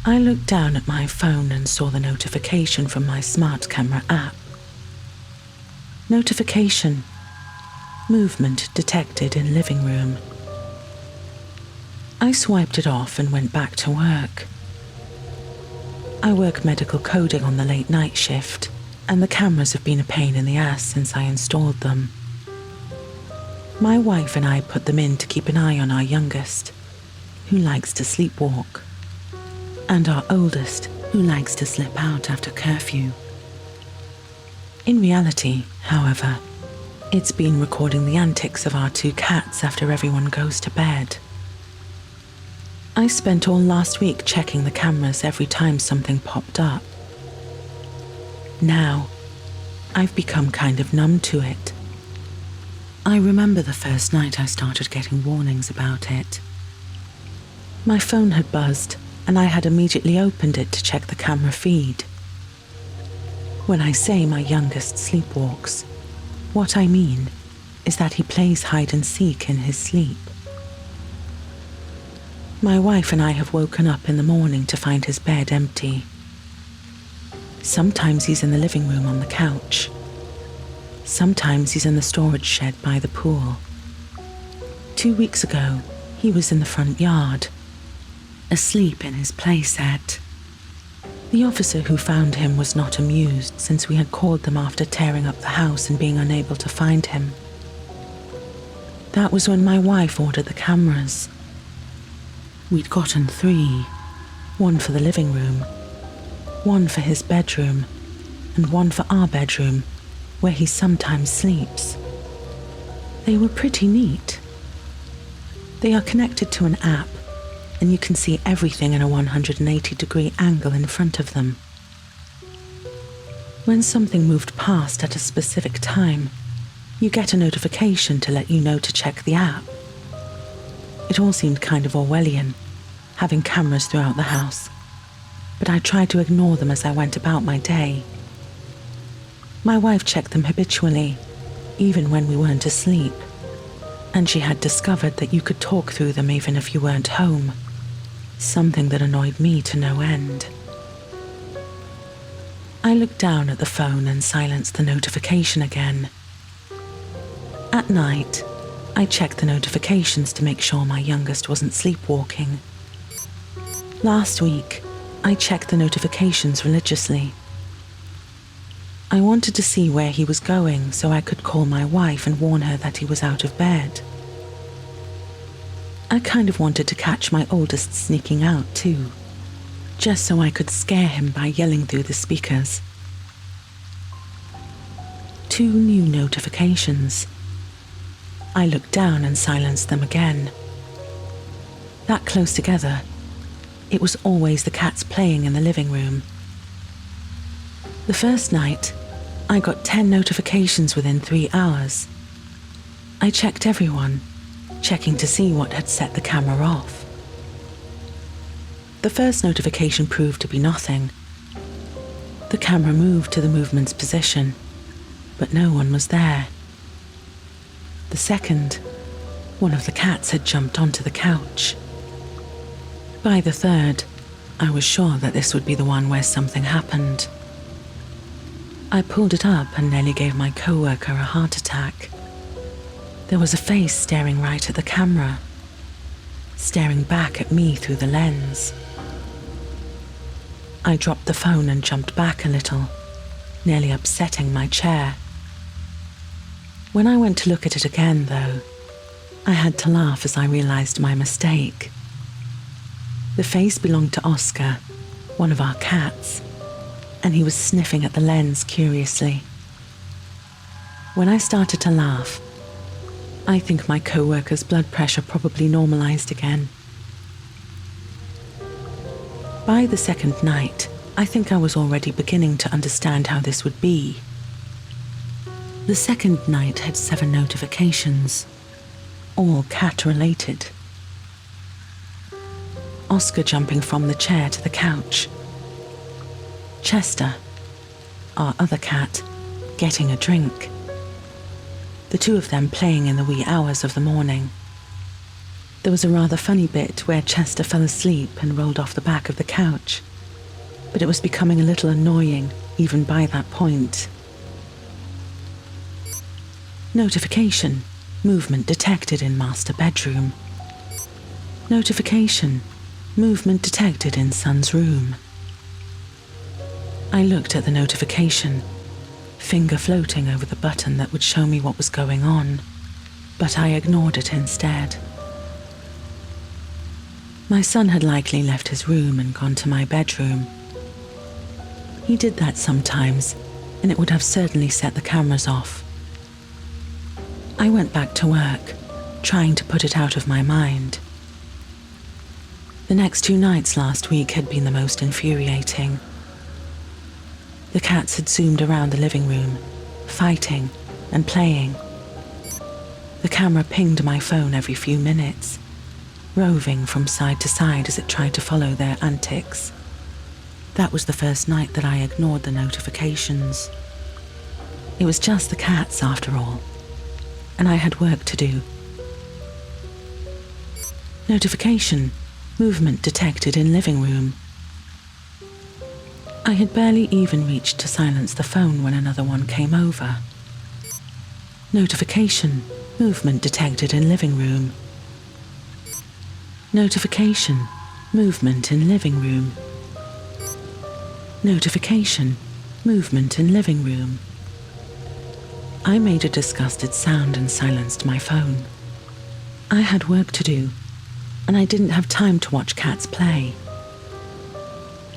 I looked down at my phone and saw the notification from my smart camera app. Notification: movement detected in living room. I swiped it off and went back to work. I work medical coding on the late night shift, and the cameras have been a pain in the ass since I installed them. My wife and I put them in to keep an eye on our youngest, who likes to sleepwalk, and our oldest, who likes to slip out after curfew. In reality, however, it's been recording the antics of our 2 cats after everyone goes to bed. I spent all last week checking the cameras every time something popped up. Now, I've become kind of numb to it. I remember the first night I started getting warnings about it. My phone had buzzed, and I had immediately opened it to check the camera feed. When I say my youngest sleepwalks, what I mean is that he plays hide and seek in his sleep. My wife and I have woken up in the morning to find his bed empty. Sometimes he's in the living room on the couch. Sometimes he's in the storage shed by the pool. 2 weeks ago, he was in the front yard, asleep in his playset. The officer who found him was not amused since we had called them after tearing up the house and being unable to find him. That was when my wife ordered the cameras. We'd gotten 3, 1 for the living room, 1 for his bedroom, and 1 for our bedroom, where he sometimes sleeps. They were pretty neat. They are connected to an app, and you can see everything in a 180-degree angle in front of them. When something moved past at a specific time, you get a notification to let you know to check the app. It all seemed kind of Orwellian, having cameras throughout the house, but I tried to ignore them as I went about my day. My wife checked them habitually, even when we weren't asleep, and she had discovered that you could talk through them even if you weren't home, something that annoyed me to no end. I looked down at the phone and silenced the notification again. At night, I checked the notifications to make sure my youngest wasn't sleepwalking. Last week, I checked the notifications religiously. I wanted to see where he was going so I could call my wife and warn her that he was out of bed. I kind of wanted to catch my oldest sneaking out too, just so I could scare him by yelling through the speakers. 2 new notifications. I looked down and silenced them again. That close together, it was always the cats playing in the living room. The first night, I got 10 notifications within 3 hours. I checked everyone, checking to see what had set the camera off. The first notification proved to be nothing. The camera moved to the movement's position, but no one was there. The second, one of the cats had jumped onto the couch. By the third, I was sure that this would be the one where something happened. I pulled it up and nearly gave my coworker a heart attack. There was a face staring right at the camera, staring back at me through the lens. I dropped the phone and jumped back a little, nearly upsetting my chair. When I went to look at it again, though, I had to laugh as I realized my mistake. The face belonged to Oscar, one of our cats, and he was sniffing at the lens curiously. When I started to laugh, I think my co-worker's blood pressure probably normalized again. By the second night, I think I was already beginning to understand how this would be. The second night had 7 notifications, all cat-related. Oscar jumping from the chair to the couch. Chester, our other cat, getting a drink. The 2 of them playing in the wee hours of the morning. There was a rather funny bit where Chester fell asleep and rolled off the back of the couch, but it was becoming a little annoying even by that point. Notification. Movement detected in master bedroom. Notification. Movement detected in son's room. I looked at the notification, finger floating over the button that would show me what was going on, but I ignored it instead. My son had likely left his room and gone to my bedroom. He did that sometimes, and it would have certainly set the cameras off. I went back to work, trying to put it out of my mind. The next 2 nights last week had been the most infuriating. The cats had zoomed around the living room, fighting and playing. The camera pinged my phone every few minutes, roving from side to side as it tried to follow their antics. That was the first night that I ignored the notifications. It was just the cats after all, and I had work to do. Notification. Movement detected in living room. I had barely even reached to silence the phone when another one came over. Notification. Movement detected in living room. Notification. Movement in living room. Notification. Movement in living room. I made a disgusted sound and silenced my phone. I had work to do, and I didn't have time to watch cats play.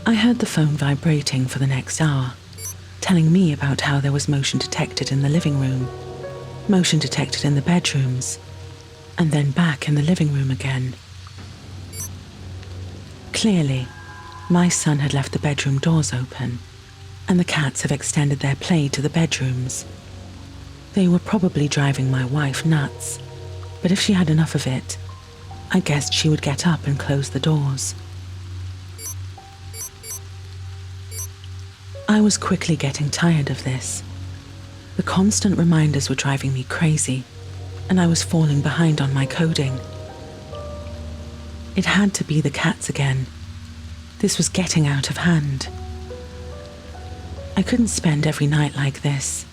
I heard the phone vibrating for the next hour, telling me about how there was motion detected in the living room, motion detected in the bedrooms, and then back in the living room again. Clearly, my son had left the bedroom doors open, and the cats have extended their play to the bedrooms. They were probably driving my wife nuts, but if she had enough of it, I guessed she would get up and close the doors. I was quickly getting tired of this. The constant reminders were driving me crazy, and I was falling behind on my coding. It had to be the cats again. This was getting out of hand. I couldn't spend every night like this.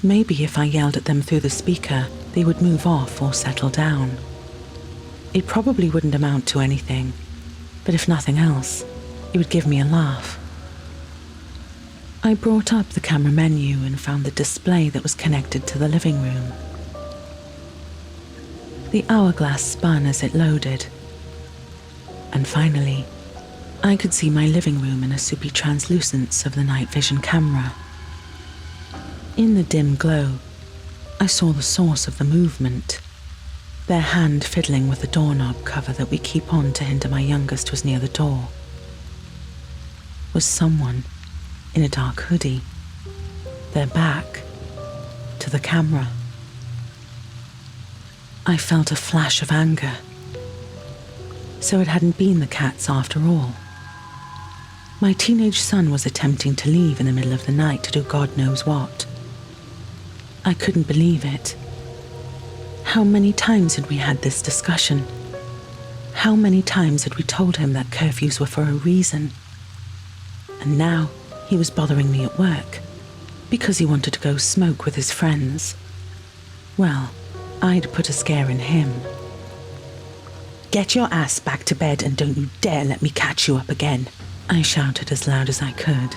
Maybe if I yelled at them through the speaker, they would move off or settle down. It probably wouldn't amount to anything, but if nothing else, it would give me a laugh. I brought up the camera menu and found the display that was connected to the living room. The hourglass spun as it loaded, and finally, I could see my living room in a soupy translucence of the night vision camera. In the dim glow, I saw the source of the movement. Their hand fiddling with the doorknob cover that we keep on to hinder my youngest was near the door. Was someone in a dark hoodie, their back to the camera. I felt a flash of anger. So it hadn't been the cats after all. My teenage son was attempting to leave in the middle of the night to do God knows what. I couldn't believe it. How many times had we had this discussion? How many times had we told him that curfews were for a reason? And now he was bothering me at work because he wanted to go smoke with his friends. Well, I'd put a scare in him. "Get your ass back to bed and don't you dare let me catch you up again," I shouted as loud as I could.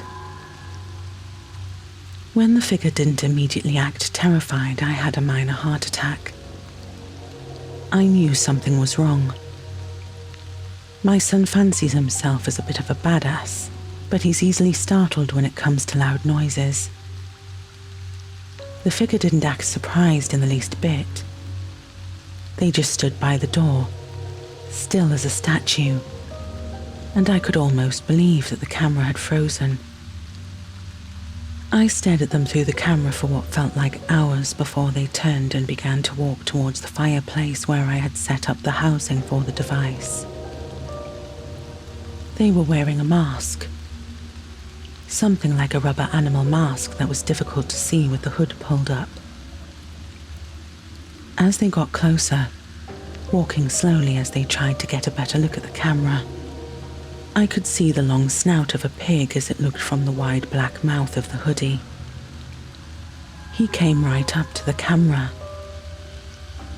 When the figure didn't immediately act terrified, I had a minor heart attack. I knew something was wrong. My son fancies himself as a bit of a badass, but he's easily startled when it comes to loud noises. The figure didn't act surprised in the least bit. They just stood by the door, still as a statue, and I could almost believe that the camera had frozen. I stared at them through the camera for what felt like hours before they turned and began to walk towards the fireplace where I had set up the housing for the device. They were wearing a mask. Something like a rubber animal mask that was difficult to see with the hood pulled up. As they got closer, walking slowly as they tried to get a better look at the camera. I could see the long snout of a pig as it looked from the wide black mouth of the hoodie. He came right up to the camera,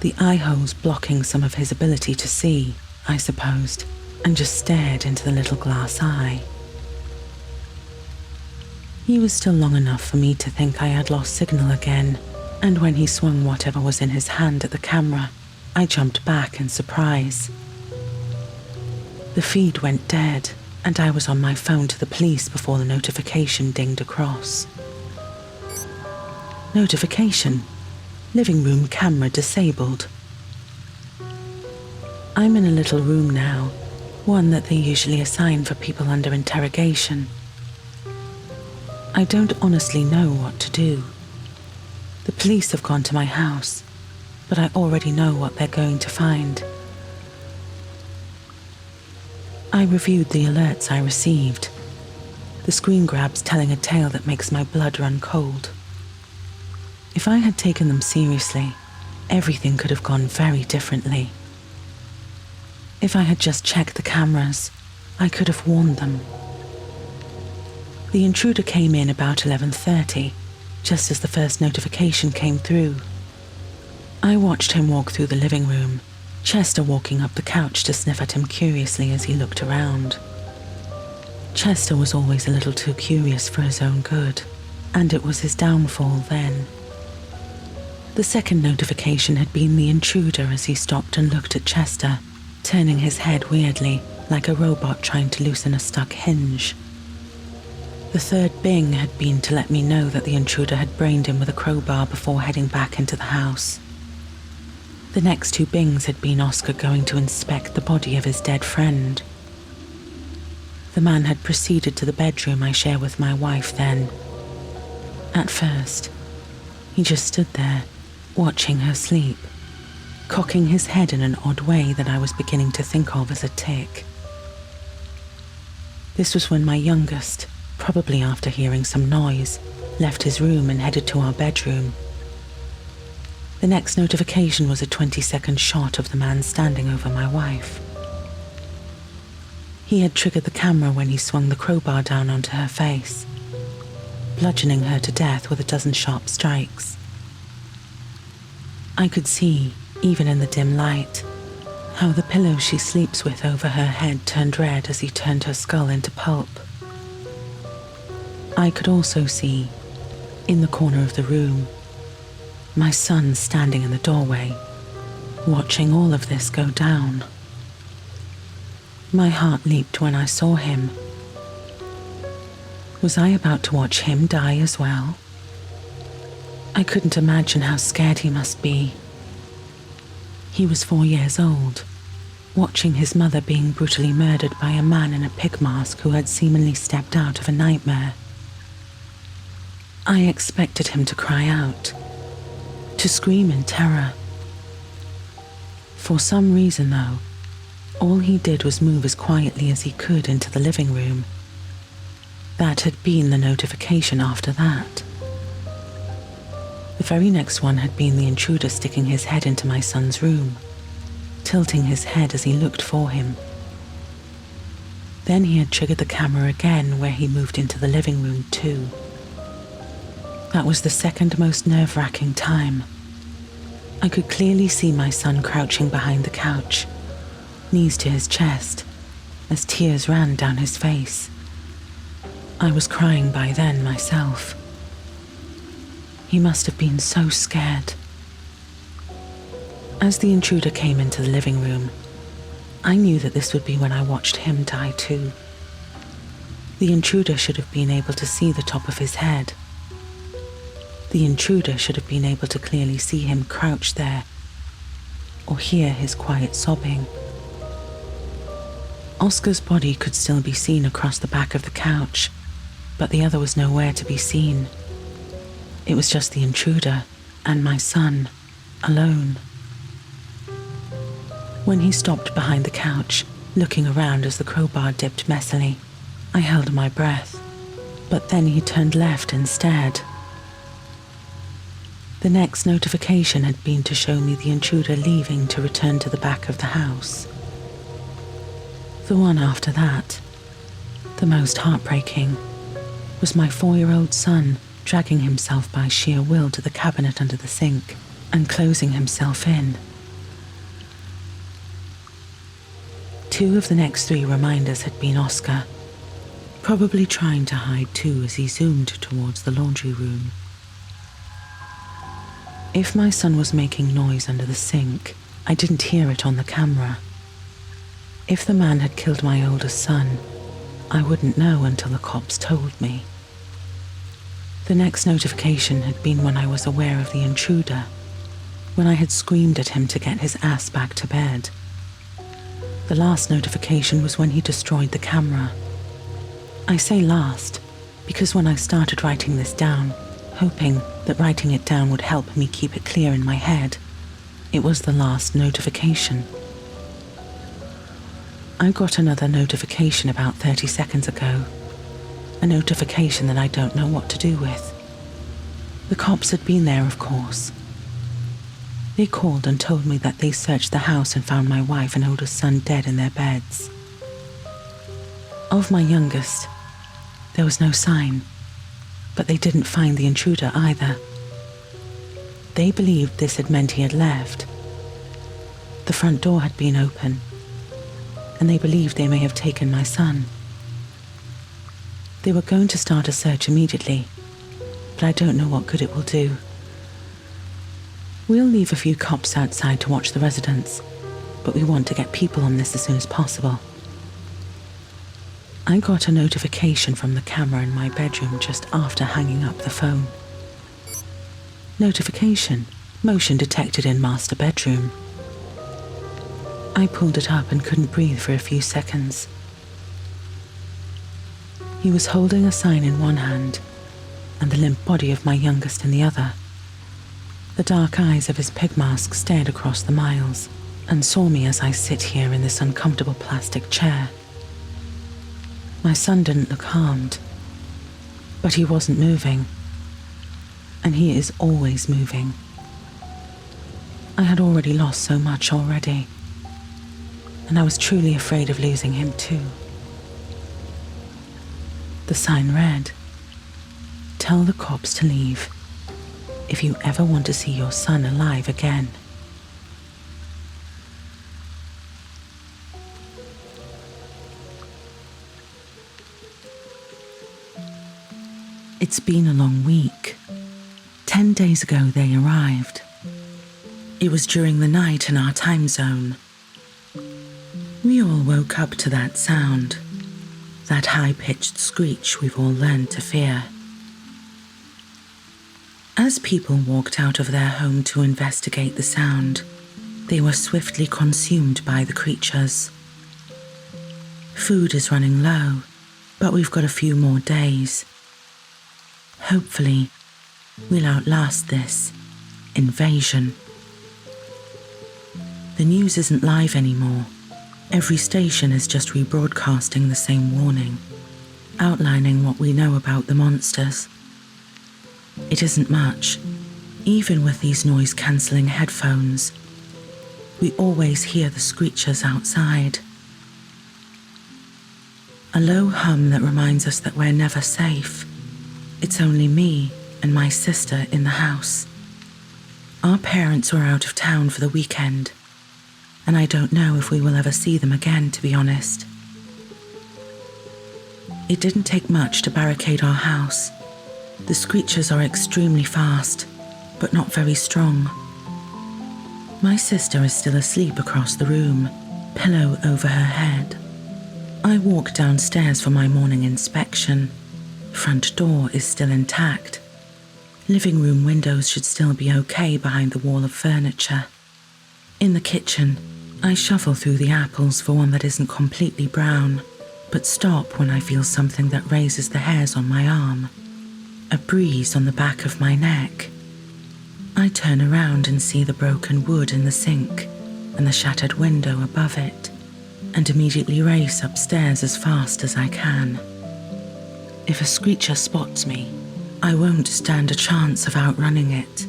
the eye holes blocking some of his ability to see, I supposed, and just stared into the little glass eye. He was still long enough for me to think I had lost signal again, and when he swung whatever was in his hand at the camera, I jumped back in surprise. The feed went dead, and I was on my phone to the police before the notification dinged across. Notification: living room camera disabled. I'm in a little room now, one that they usually assign for people under interrogation. I don't honestly know what to do. The police have gone to my house, but I already know what they're going to find. I reviewed the alerts I received, the screen grabs telling a tale that makes my blood run cold. If I had taken them seriously, everything could have gone very differently. If I had just checked the cameras, I could have warned them. The intruder came in about 11:30, just as the first notification came through. I watched him walk through the living room, Chester walking up the couch to sniff at him curiously as he looked around. Chester was always a little too curious for his own good, and it was his downfall then. The second notification had been the intruder as he stopped and looked at Chester, turning his head weirdly, like a robot trying to loosen a stuck hinge. The third bing had been to let me know that the intruder had brained him with a crowbar before heading back into the house. The next two bings had been Oscar going to inspect the body of his dead friend. The man had proceeded to the bedroom I share with my wife then. At first, he just stood there, watching her sleep, cocking his head in an odd way that I was beginning to think of as a tic. This was when my youngest, probably after hearing some noise, left his room and headed to our bedroom. The next notification was a 20-second shot of the man standing over my wife. He had triggered the camera when he swung the crowbar down onto her face, bludgeoning her to death with a dozen sharp strikes. I could see, even in the dim light, how the pillow she sleeps with over her head turned red as he turned her skull into pulp. I could also see, in the corner of the room, my son standing in the doorway, watching all of this go down. My heart leaped when I saw him. Was I about to watch him die as well? I couldn't imagine how scared he must be. He was 4 years old, watching his mother being brutally murdered by a man in a pig mask who had seemingly stepped out of a nightmare. I expected him to cry out, to scream in terror. For some reason, though, all he did was move as quietly as he could into the living room. That had been the notification after that. The very next one had been the intruder sticking his head into my son's room, tilting his head as he looked for him. Then he had triggered the camera again where he moved into the living room too. That was the second most nerve-wracking time. I could clearly see my son crouching behind the couch, knees to his chest, as tears ran down his face. I was crying by then myself. He must have been so scared. As the intruder came into the living room, I knew that this would be when I watched him die too. The intruder should have been able to see the top of his head. The intruder should have been able to clearly see him crouch there, or hear his quiet sobbing. Oscar's body could still be seen across the back of the couch, but the other was nowhere to be seen. It was just the intruder and my son, alone. When he stopped behind the couch, looking around as the crowbar dipped messily, I held my breath, but then he turned left and stared. The next notification had been to show me the intruder leaving to return to the back of the house. The one after that, the most heartbreaking, was my 4-year-old son dragging himself by sheer will to the cabinet under the sink and closing himself in. 2 of the next 3 reminders had been Oscar, probably trying to hide too as he zoomed towards the laundry room. If my son was making noise under the sink, I didn't hear it on the camera. If the man had killed my oldest son, I wouldn't know until the cops told me. The next notification had been when I was aware of the intruder, when I had screamed at him to get his ass back to bed. The last notification was when he destroyed the camera. I say last because when I started writing this down, hoping that writing it down would help me keep it clear in my head, it was the last notification. I got another notification about 30 seconds ago, a notification that I don't know what to do with. The cops had been there, of course. They called and told me that they searched the house and found my wife and oldest son dead in their beds. Of my youngest, there was no sign, but they didn't find the intruder either. They believed this had meant he had left. The front door had been open, and they believed they may have taken my son. They were going to start a search immediately, but I don't know what good it will do. We'll leave a few cops outside to watch the residents, but we want to get people on this as soon as possible. I got a notification from the camera in my bedroom just after hanging up the phone. Notification: motion detected in master bedroom. I pulled it up and couldn't breathe for a few seconds. He was holding a sign in one hand and the limp body of my youngest in the other. The dark eyes of his pig mask stared across the miles and saw me as I sit here in this uncomfortable plastic chair. My son didn't look harmed, but he wasn't moving, and he is always moving. I had already lost so much already, and I was truly afraid of losing him too. The sign read, "Tell the cops to leave if you ever want to see your son alive again." It's been a long week. 10 days ago they arrived. It was during the night in our time zone. We all woke up to that sound, that high-pitched screech we've all learned to fear. As people walked out of their home to investigate the sound, they were swiftly consumed by the creatures. Food is running low, but we've got a few more days. Hopefully, we'll outlast this invasion. The news isn't live anymore. Every station is just rebroadcasting the same warning, outlining what we know about the monsters. It isn't much, even with these noise-cancelling headphones. We always hear the screechers outside. A low hum that reminds us that we're never safe. It's only me and my sister in the house. Our parents were out of town for the weekend, and I don't know if we will ever see them again, to be honest. It didn't take much to barricade our house. The screechers are extremely fast, but not very strong. My sister is still asleep across the room, pillow over her head. I walk downstairs for my morning inspection. Front door is still intact. Living room windows should still be okay behind the wall of furniture. In the kitchen, I shuffle through the apples for one that isn't completely brown, but stop when I feel something that raises the hairs on my arm. A breeze on the back of my neck. I turn around and see the broken wood in the sink and the shattered window above it, and immediately race upstairs as fast as I can. If a screecher spots me, I won't stand a chance of outrunning it.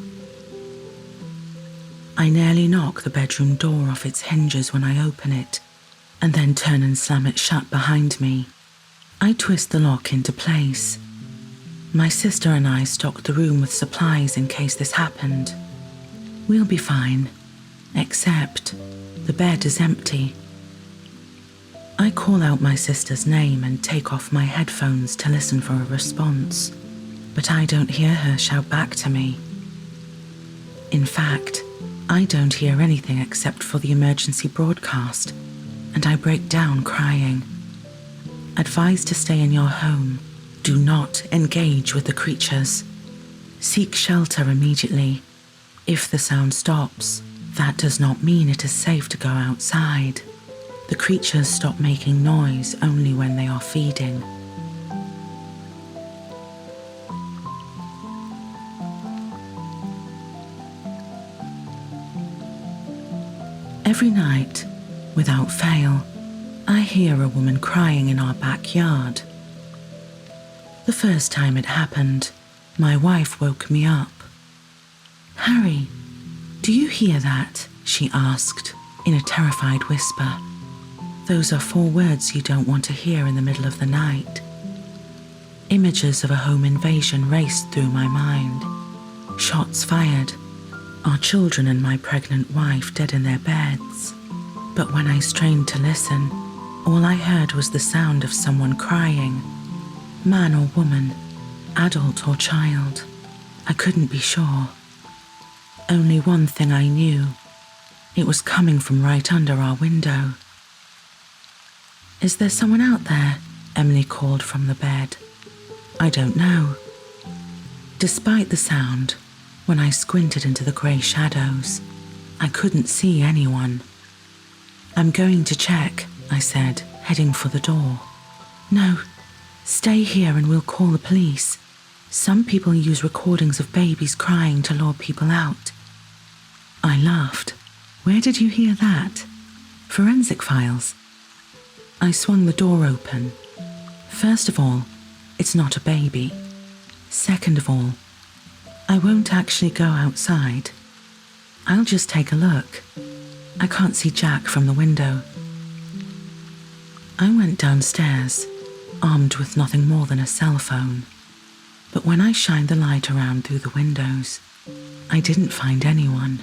I nearly knock the bedroom door off its hinges when I open it, and then turn and slam it shut behind me. I twist the lock into place. My sister and I stocked the room with supplies in case this happened. We'll be fine, except the bed is empty. I call out my sister's name and take off my headphones to listen for a response, but I don't hear her shout back to me. In fact, I don't hear anything except for the emergency broadcast, and I break down crying. Advised to stay in your home. Do not engage with the creatures. Seek shelter immediately. If the sound stops, that does not mean it is safe to go outside. The creatures stop making noise only when they are feeding. Every night, without fail, I hear a woman crying in our backyard. The first time it happened, my wife woke me up. "Harry, do you hear that?" she asked in a terrified whisper. Those are 4 words you don't want to hear in the middle of the night. Images of a home invasion raced through my mind. Shots fired, our children and my pregnant wife dead in their beds. But when I strained to listen, all I heard was the sound of someone crying. Man or woman, adult or child, I couldn't be sure. Only one thing I knew, it was coming from right under our window. "Is there someone out there?" Emily called from the bed. "I don't know." Despite the sound, when I squinted into the grey shadows, I couldn't see anyone. "I'm going to check," I said, heading for the door. "No, stay here and we'll call the police. Some people use recordings of babies crying to lure people out." I laughed. "Where did you hear that? Forensic files?" I swung the door open. First of all, it's not a baby. Second of all, I won't actually go outside. I'll just take a look. I can't see Jack from the window. I went downstairs, armed with nothing more than a cell phone. But when I shined the light around through the windows, I didn't find anyone.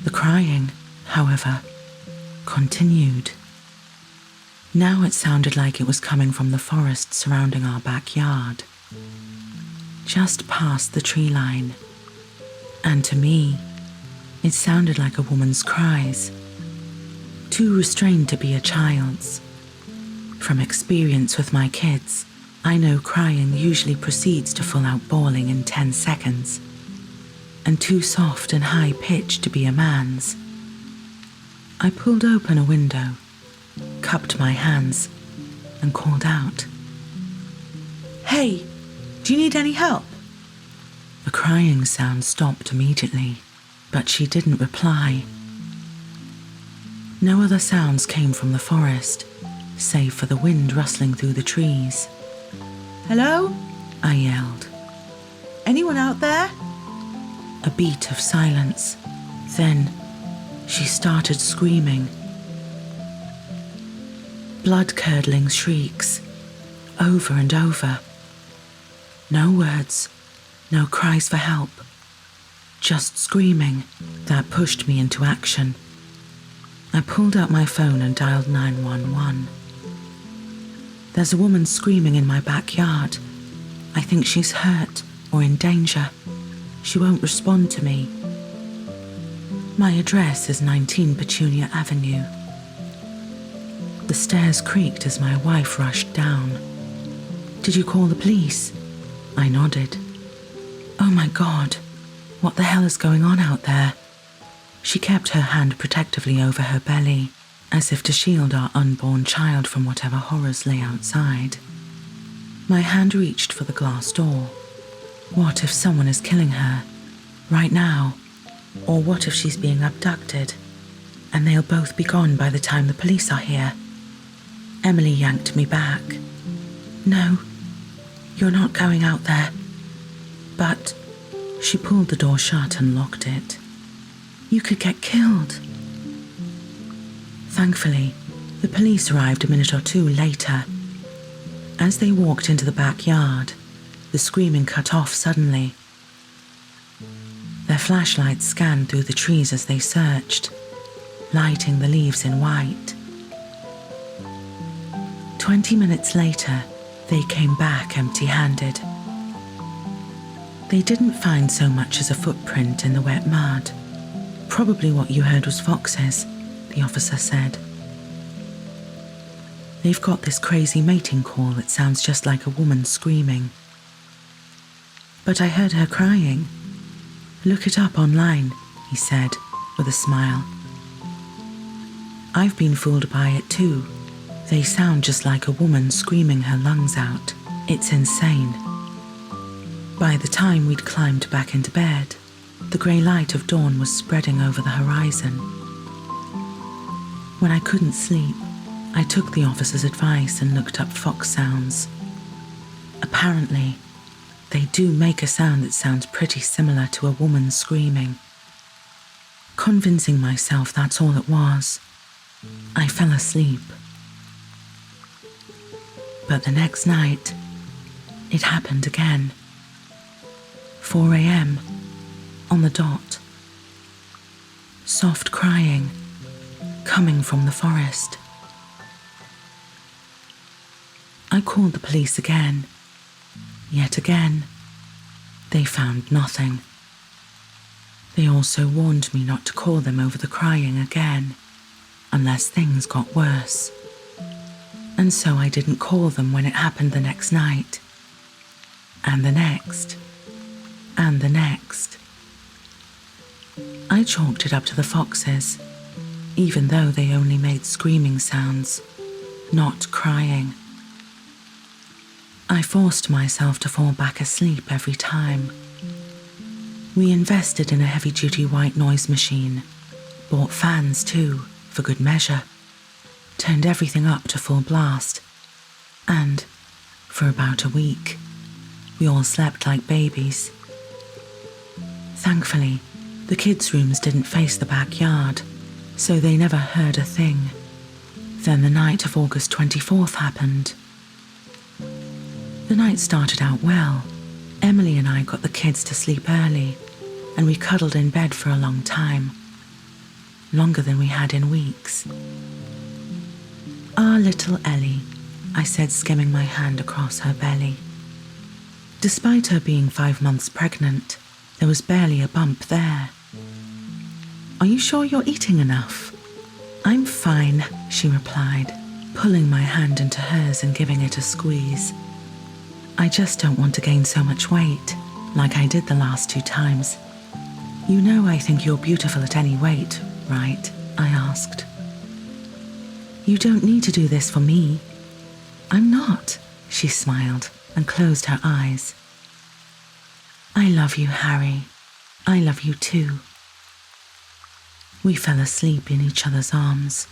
The crying, however, continued. Now it sounded like it was coming from the forest surrounding our backyard, just past the tree line. And to me, it sounded like a woman's cries, too restrained to be a child's. From experience with my kids, I know crying usually proceeds to full-out bawling in 10 seconds, and too soft and high-pitched to be a man's. I pulled open a window, cupped my hands, and called out, "Hey, do you need any help?" The crying sound stopped immediately, but she didn't reply. No other sounds came from the forest, save for the wind rustling through the trees. "Hello?" I yelled. "Anyone out there?" A beat of silence. Then she started screaming. Blood-curdling shrieks, over and over. No words, no cries for help, just screaming. That pushed me into action. I pulled out my phone and dialed 911. "There's a woman screaming in my backyard. I think she's hurt or in danger. She won't respond to me. My address is 19 Petunia Avenue." The stairs creaked as my wife rushed down. "Did you call the police?" I nodded. "Oh my God, what the hell is going on out there?" She kept her hand protectively over her belly, as if to shield our unborn child from whatever horrors lay outside. My hand reached for the glass door. What if someone is killing her, right now? Or what if she's being abducted, and they'll both be gone by the time the police are here? Emily yanked me back. "No, you're not going out there." But she pulled the door shut and locked it. You could get killed. Thankfully, the police arrived a minute or two later. As they walked into the backyard, the screaming cut off suddenly. Their flashlights scanned through the trees as they searched, lighting the leaves in white. 20 minutes later, they came back empty-handed. They didn't find so much as a footprint in the wet mud. Probably what you heard was foxes, the officer said. They've got this crazy mating call that sounds just like a woman screaming. But I heard her crying. Look it up online, he said, with a smile. I've been fooled by it too. They sound just like a woman screaming her lungs out. It's insane. By the time we'd climbed back into bed, the grey light of dawn was spreading over the horizon. When I couldn't sleep, I took the officer's advice and looked up fox sounds. Apparently, they do make a sound that sounds pretty similar to a woman screaming. Convincing myself that's all it was, I fell asleep. But the next night, it happened again. 4 a.m, on the dot. Soft crying, coming from the forest. I called the police again. Yet again, they found nothing. They also warned me not to call them over the crying again, unless things got worse. And so I didn't call them when it happened the next night. And the next. And the next. I chalked it up to the foxes, even though they only made screaming sounds, not crying. I forced myself to fall back asleep every time. We invested in a heavy-duty white noise machine, bought fans too, for good measure, turned everything up to full blast, and, for about a week, we all slept like babies. Thankfully, the kids' rooms didn't face the backyard, so they never heard a thing. Then the night of August 24th happened. The night started out well. Emily and I got the kids to sleep early, and we cuddled in bed for a long time. Longer than we had in weeks. "Our little Ellie," I said, skimming my hand across her belly. Despite her being 5 months pregnant, there was barely a bump there. "Are you sure you're eating enough?" "I'm fine," she replied, pulling my hand into hers and giving it a squeeze. "I just don't want to gain so much weight, like I did the last 2 times. You know I think you're beautiful at any weight, right?" I asked. "You don't need to do this for me." "I'm not," she smiled and closed her eyes. "I love you, Harry. I love you too." We fell asleep in each other's arms,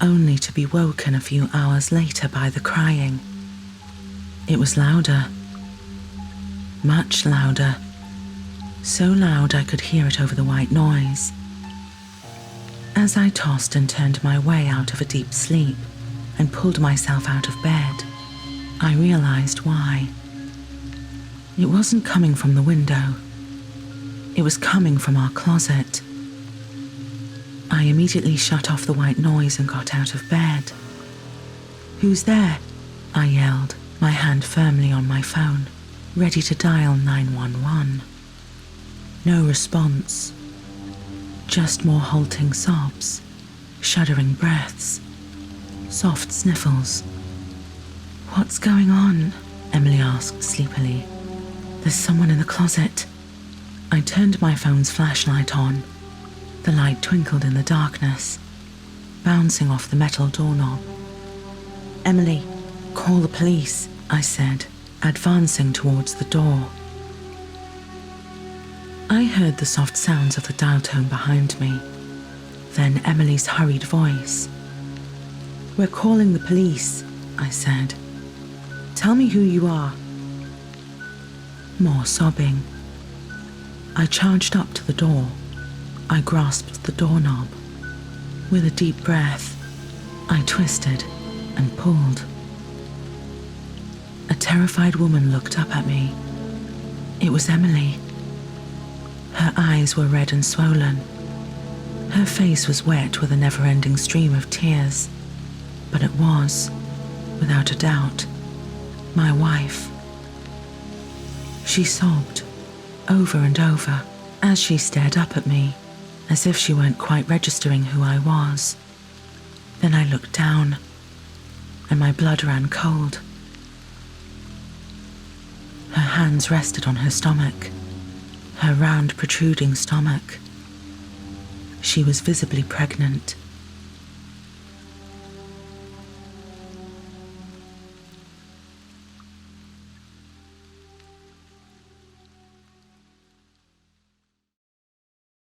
only to be woken a few hours later by the crying. It was louder. Much louder. So loud I could hear it over the white noise. As I tossed and turned my way out of a deep sleep and pulled myself out of bed, I realized why. It wasn't coming from the window. It was coming from our closet. I immediately shut off the white noise and got out of bed. "Who's there?" I yelled, my hand firmly on my phone, ready to dial 911. No response. Just more halting sobs, shuddering breaths, soft sniffles. "What's going on?" Emily asked sleepily. "There's someone in the closet." I turned my phone's flashlight on. The light twinkled in the darkness, bouncing off the metal doorknob. "Emily, call the police," I said, advancing towards the door. I heard the soft sounds of the dial tone behind me, then Emily's hurried voice. "We're calling the police," I said. "Tell me who you are." More sobbing. I charged up to the door, I grasped the doorknob. With a deep breath, I twisted and pulled. A terrified woman looked up at me. It was Emily. Her eyes were red and swollen. Her face was wet with a never-ending stream of tears, but it was, without a doubt, my wife. She sobbed over and over as she stared up at me, as if she weren't quite registering who I was. Then I looked down, and my blood ran cold. Her hands rested on her stomach, her round protruding stomach. She was visibly pregnant.